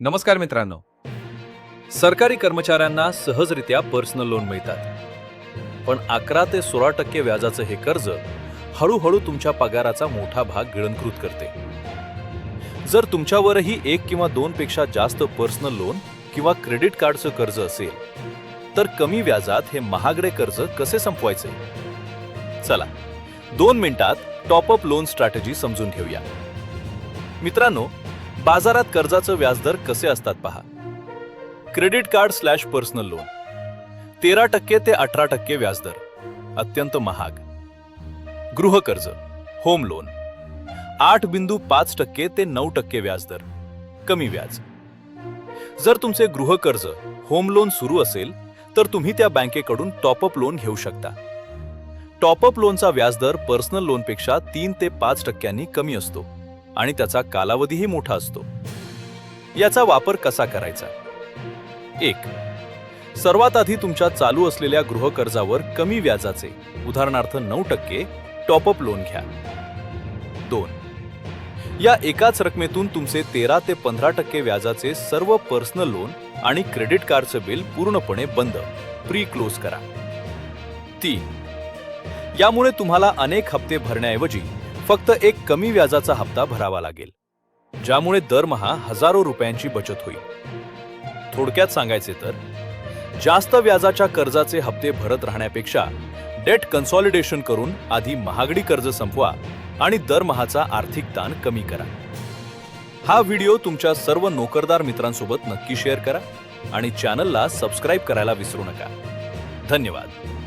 नमस्कार मित्रांनो. सरकारी कर्मचाऱ्यांना सहजरित्या पर्सनल लोन मिळतात, पण 11 ते 16% व्याजाचं हे कर्ज हळूहळू तुमच्या पगाराचा मोठा भाग गिळंकृत करते. जर तुमच्यावरही 1 किंवा 2 पेक्षा जास्त पर्सनल लोन किंवा क्रेडिट कार्डचं कर्ज असेल, तर कमी व्याजात हे महागडे कर्ज कसे संपवायचे? चला 2 मिनिटात टॉपअप लोन स्ट्रॅटेजी समजून घेऊया. मित्रांनो, बाजारात कर्जाचं व्याजदर कसे असतात पहा. क्रेडिट कार्ड / पर्सनल लोन 13% ते 18% व्याजदर, अत्यंत महाग. गृहकर्ज होम लोन 8.5% ते 9% व्याजदर, कमी व्याज. जर तुमचे गृहकर्ज होम लोन सुरू असेल तर तुम्ही त्या बँकेकडून टॉपअप लोन घेऊ शकता. टॉपअप लोनचा व्याजदर पर्सनल लोनपेक्षा 3 ते 5% कमी असतो आणि त्याचा कालावधीही मोठा असतो. याचा वापर कसा करायचा? 1. सर्वात आधी तुमच्या चालू असलेल्या गृहकर्जावर कमी व्याजाचे, उदाहरणार्थ 9% टॉपअप लोन घ्या. 2. या एकाच रकमेतून तुमचे 13 ते 15% व्याजाचे सर्व पर्सनल लोन आणि क्रेडिट कार्डचे बिल पूर्णपणे बंद, प्री क्लोज करा. 3. यामुळे तुम्हाला अनेक हप्ते भरण्याऐवजी फक्त एक कमी व्याजाचा हप्ता भरावा लागेल, ज्यामुळे दरमहा हजारो रुपयांची बचत होईल. थोडक्यात सांगायचे तर, जास्त व्याजाच्या कर्जाचे हप्ते भरत राहण्यापेक्षा डेट कन्सॉलिडेशन करून आधी महागडी कर्ज संपवा आणि दरमहाचा आर्थिक ताण कमी करा. हा व्हिडिओ तुमच्या सर्व नोकरदार मित्रांसोबत नक्की शेअर करा आणि चॅनलला सबस्क्राईब करायला विसरू नका. धन्यवाद.